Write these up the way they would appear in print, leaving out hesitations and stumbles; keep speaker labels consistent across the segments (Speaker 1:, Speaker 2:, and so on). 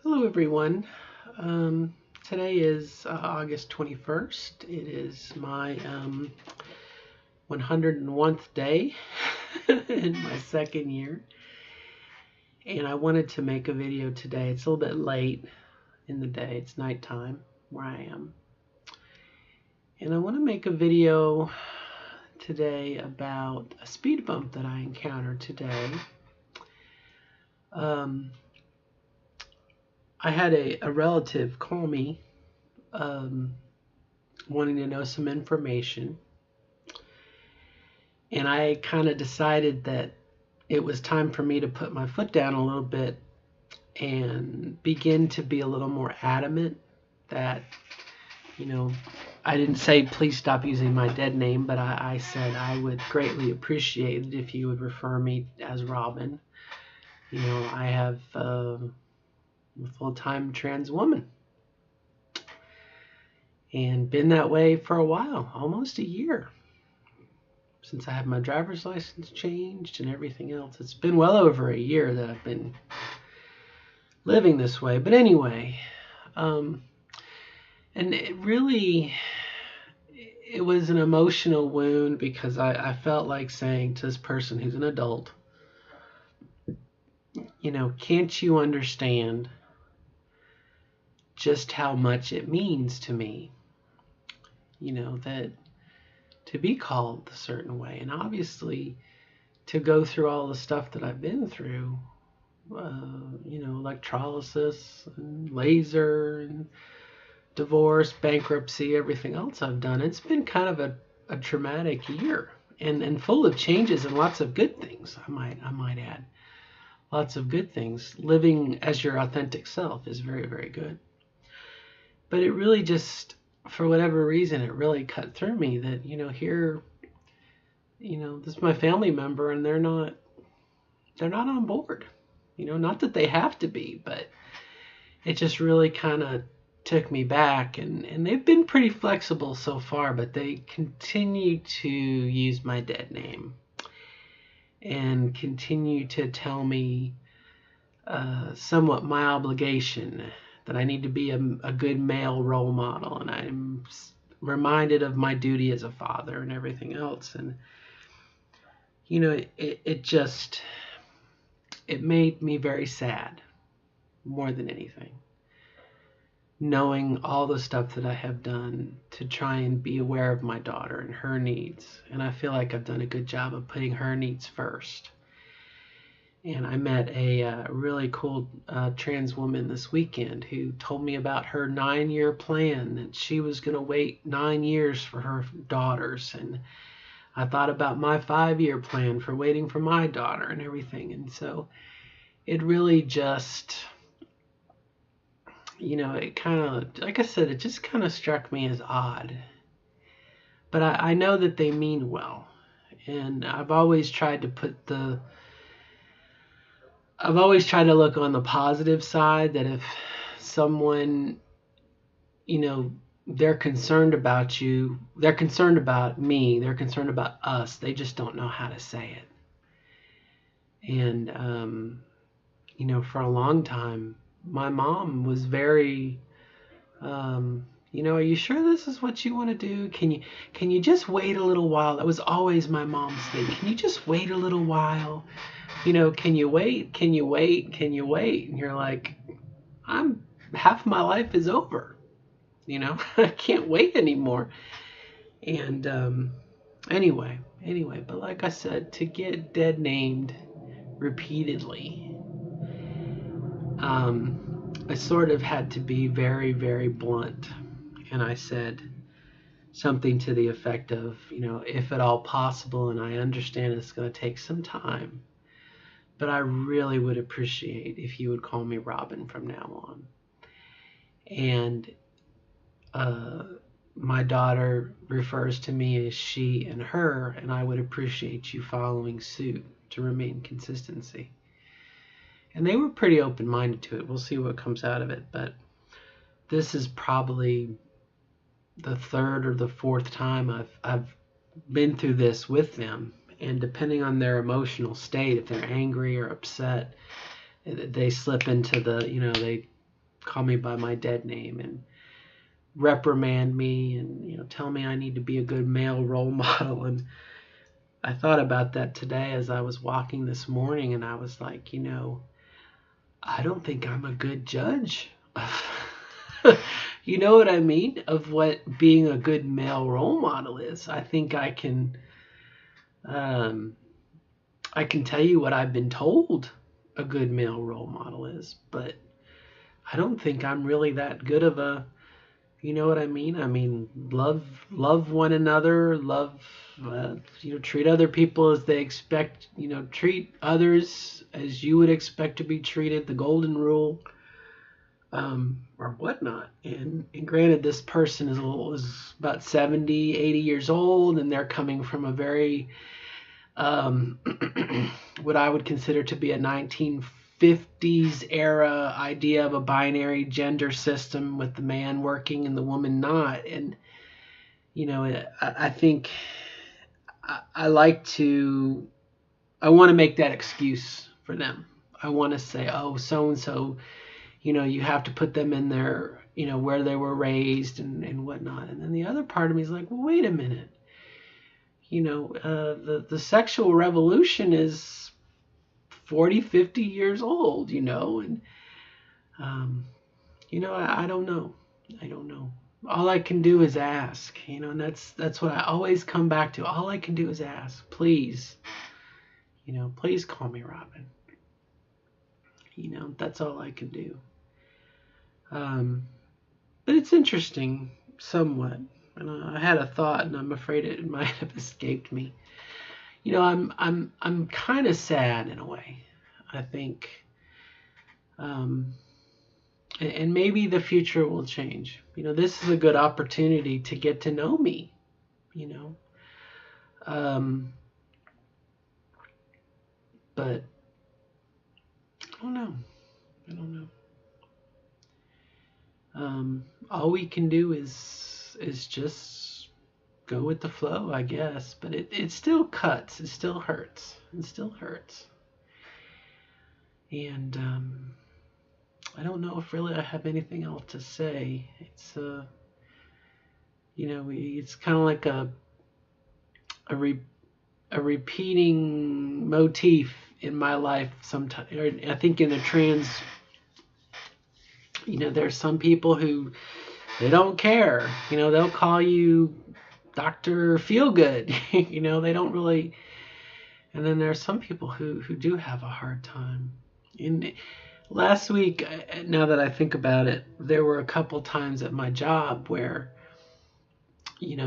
Speaker 1: Hello, everyone. Today is August 21st. It is my 101st day in my second year. And I wanted to make a video today. It's a little bit late in the day. It's nighttime where I am. And I want to make a video today about a speed bump that I encountered today. I had a relative call me wanting to know some information. And I kind of decided that it was time for me to put my foot down a little bit and begin to be a little more adamant that, I didn't say please stop using my dead name, but I said I would greatly appreciate it if you would refer me as Robin. I have a full-time trans woman and been that way for a while, almost a year. Since I had my driver's license changed and everything else. It's been well over a year that I've been living this way. But anyway, and it was an emotional wound because I felt like saying to this person who's an adult, can't you understand just how much it means to me, that to be called a certain way, and obviously to go through all the stuff that I've been through, electrolysis and laser and divorce, bankruptcy, everything else I've done. It's been kind of a traumatic year and full of changes and lots of good things. I might add, lots of good things. Living as your authentic self is very, very good. But it really just, for whatever reason, it really cut through me that, here, this is my family member and they're not on board. Not that they have to be, but it just really kind of took me back. And they've been pretty flexible so far, but they continue to use my dead name and continue to tell me somewhat my obligation, that I need to be a good male role model, and I'm reminded of my duty as a father and everything else. And it made me very sad, more than anything, knowing all the stuff that I have done to try and be aware of my daughter and her needs. And I feel like I've done a good job of putting her needs first. And I met a really cool trans woman this weekend who told me about her 9-year plan, that she was going to wait 9 years for her daughters. And I thought about my 5-year plan for waiting for my daughter and everything. And so it really just, it kind of, like I said, it just kind of struck me as odd. But I know that they mean well. And I've always tried to look on the positive side, that if someone, they're concerned about you, they're concerned about me, they're concerned about us, they just don't know how to say it. And, for a long time, my mom was very, are you sure this is what you want to do? Can you just wait a little while? That was always my mom's thing. Can you just wait a little while? Can you wait? Can you wait? Can you wait? And you're like, half my life is over. I can't wait anymore. And anyway, but like I said, to get dead named repeatedly, I sort of had to be very, very blunt. And I said something to the effect of, if at all possible, and I understand it's going to take some time, but I really would appreciate if you would call me Robin from now on. And my daughter refers to me as she and her, and I would appreciate you following suit to remain consistency. And they were pretty open-minded to it. We'll see what comes out of it. But this is probably the third or the fourth time I've been through this with them. And depending on their emotional state, if they're angry or upset, they slip into the, call me by my dead name and reprimand me and tell me I need to be a good male role model. And I thought about that today as I was walking this morning, and I was like, I don't think I'm a good judge of you know what I mean, of what being a good male role model is. I think um, I can tell you what I've been told a good male role model is, but I don't think I'm really that good of a, you know what I mean? I mean, love one another, treat other people as they expect, treat others as you would expect to be treated, the golden rule, or whatnot. And granted, this person is about 70, 80 years old, and they're coming from a very, um, what I would consider to be a 1950s era idea of a binary gender system with the man working and the woman not. And, I think I like to, I want to make that excuse for them. I want to say, oh, so and so, you have to put them in their, where they were raised and whatnot. And then the other part of me is like, well, wait a minute. The sexual revolution is 40, 50 years old, and, I don't know. I don't know. All I can do is ask, and that's what I always come back to. All I can do is ask, please, please call me Robin. That's all I can do. But it's interesting, somewhat. And I had a thought, and I'm afraid it might have escaped me. I'm kind of sad in a way. I think, and maybe the future will change. This is a good opportunity to get to know me. Um, but I don't know. I don't know. All we can do is just go with the flow, I guess. But it still cuts. It still hurts. It still hurts. And I don't know if really I have anything else to say. It's it's kind of like a repeating motif in my life. Sometimes I think in a trans, there's some people who they don't care. They'll call you Dr. Feelgood. They don't really. And then there's some people who do have a hard time. And last week, now that I think about it, there were a couple times at my job where,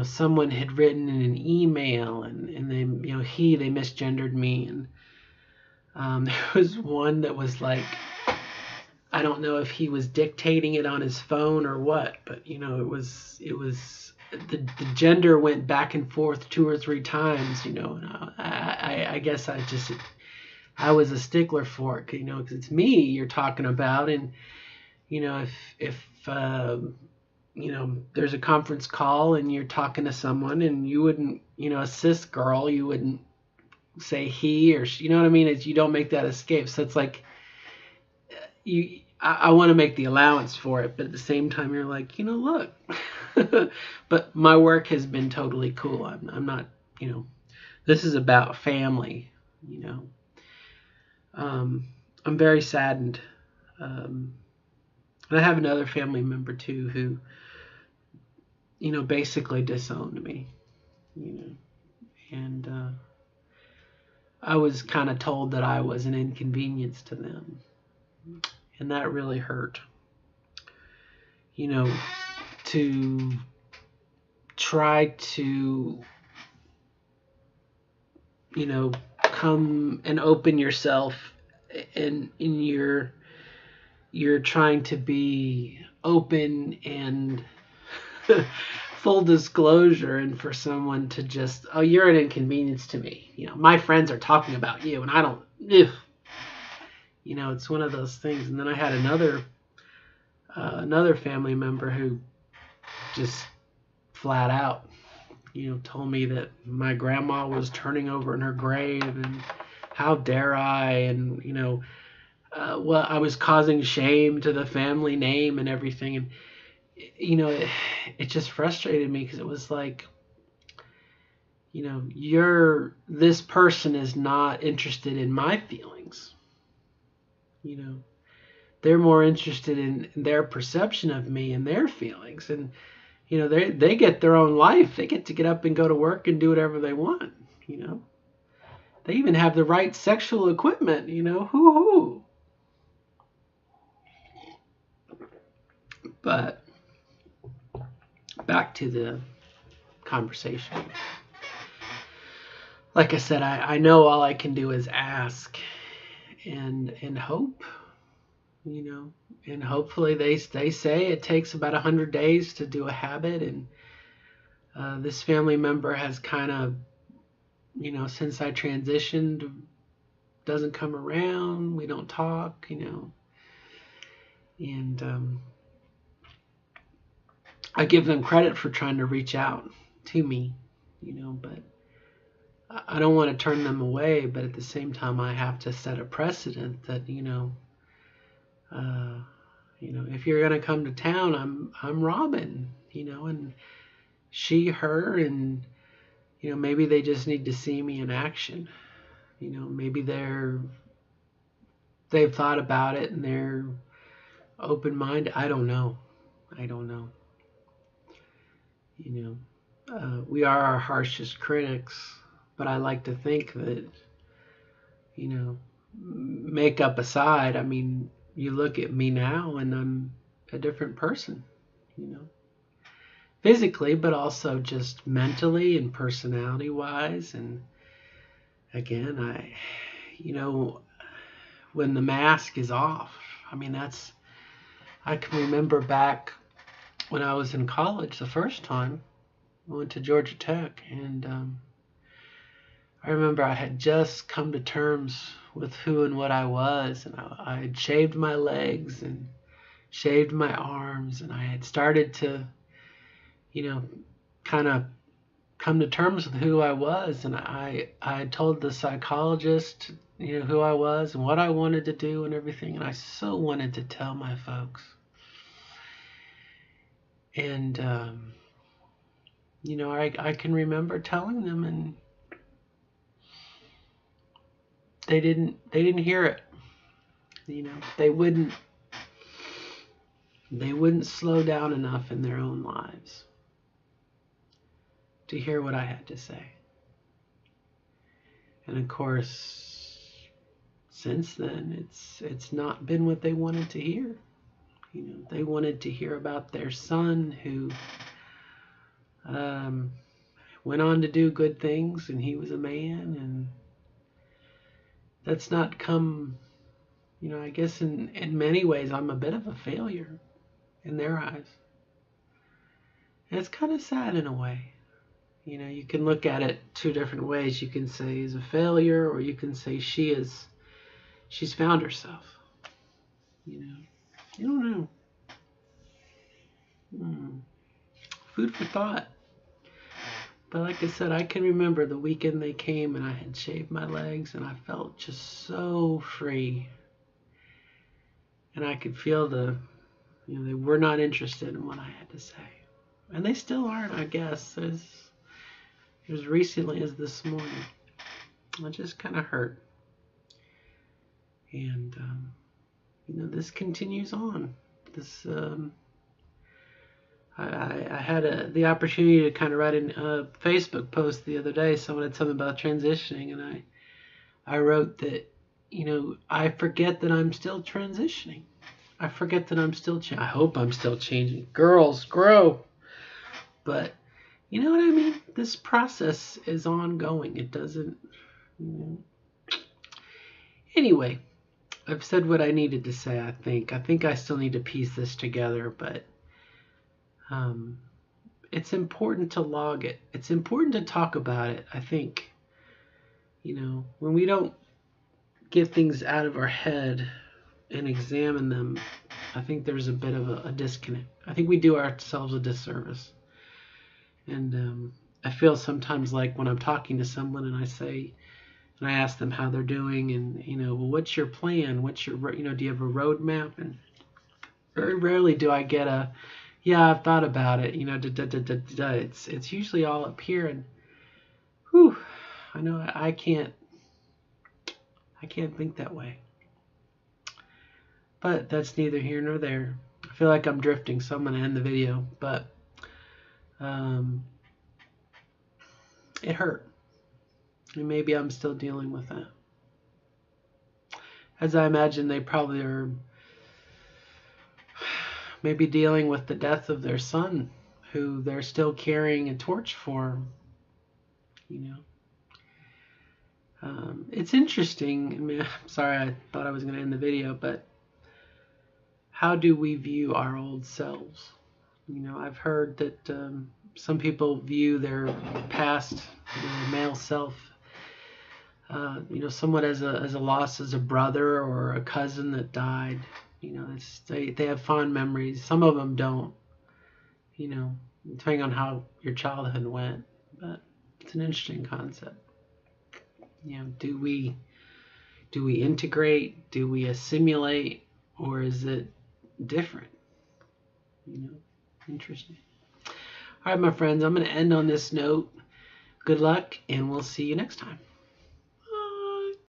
Speaker 1: someone had written in an email and they, they misgendered me. And there was one that was like, I don't know if he was dictating it on his phone or what, but, it was the gender went back and forth 2 or 3 times, and I guess I was a stickler for it, because it's me you're talking about. And, if there's a conference call and you're talking to someone and you wouldn't, a cis girl, you wouldn't say he or she, you know what I mean? You don't make that escape. So it's like, I want to make the allowance for it, but at the same time, you're like, look, but my work has been totally cool. I'm not, this is about family, I'm very saddened. And I have another family member too who, basically disowned me, and I was kind of told that I was an inconvenience to them. And that really hurt, to try to, come and open yourself, and you're trying to be open and full disclosure, and for someone to just, oh, you're an inconvenience to me. My friends are talking about you and I don't, it's one of those things. And then I had another family member who just flat out, told me that my grandma was turning over in her grave, and how dare I, and well, I was causing shame to the family name and everything, and it just frustrated me because it was like, this person is not interested in my feelings. You know, they're more interested in their perception of me and their feelings, and they get their own life. They get to get up and go to work and do whatever they want. You know, they even have the right sexual equipment. Hoo hoo. But back to the conversation. Like I said, I know all I can do is ask and hope, and hopefully they say it takes about 100 days to do a habit, and this family member has kind of, since I transitioned, doesn't come around. We don't talk, and I give them credit for trying to reach out to me, but I don't want to turn them away. But at the same time, I have to set a precedent that, if you're gonna come to town, I'm Robin, and she, her, and maybe they just need to see me in action. Maybe they've thought about it and they're open-minded. I don't know. We are our harshest critics, but I like to think that, makeup aside, I mean, you look at me now and I'm a different person, physically, but also just mentally and personality wise. And again, when the mask is off, I mean, I can remember back when I was in college the first time. I went to Georgia Tech, and I remember I had just come to terms with who and what I was, and I had shaved my legs and shaved my arms, and I had started to, kind of come to terms with who I was, and I told the psychologist, who I was and what I wanted to do and everything, and I so wanted to tell my folks. And I can remember telling them, and they didn't hear it. They wouldn't slow down enough in their own lives to hear what I had to say. And of course, since then, it's not been what they wanted to hear. They wanted to hear about their son who went on to do good things, and he was a man, and that's not come, I guess in many ways I'm a bit of a failure in their eyes. And it's kind of sad in a way. You can look at it two different ways. You can say he's a failure, or you can say she's found herself. You don't know. Food for thought. But like I said, I can remember the weekend they came and I had shaved my legs and I felt just so free. And I could feel they were not interested in what I had to say. And they still aren't, I guess. As recently as this morning. It just kind of hurt. And, this continues on. This, I had the opportunity to kind of write a Facebook post the other day. Someone had something about transitioning, and I wrote that, I forget that I'm still transitioning. I forget that I'm still I hope I'm still changing. Girls, grow. But you know what I mean? This process is ongoing. It doesn't, Anyway, I've said what I needed to say, I think. I think I still need to piece this together, but it's important to log it. It's important to talk about it, I think. When we don't get things out of our head and examine them, I think there's a bit of a disconnect. I think we do ourselves a disservice. And I feel sometimes like when I'm talking to someone and I say, And I ask them how they're doing, and well, what's your plan? What's your do you have a roadmap? And very rarely do I get a, yeah, I've thought about it. It's usually all up here, and whew, I know I can't think that way. But that's neither here nor there. I feel like I'm drifting, so I'm gonna end the video. But um, it hurt, and maybe I'm still dealing with that. As I imagine, they probably are maybe dealing with the death of their son, who they're still carrying a torch for. You know, it's interesting. I mean, I'm sorry, I thought I was going to end the video, but how do we view our old selves? I've heard that some people view their past, their male self, somewhat as a loss, as a brother or a cousin that died. They have fond memories. Some of them don't. Depending on how your childhood went. But it's an interesting concept. Do we integrate? Do we assimilate? Or is it different? Interesting. All right, my friends, I'm going to end on this note. Good luck, and we'll see you next time.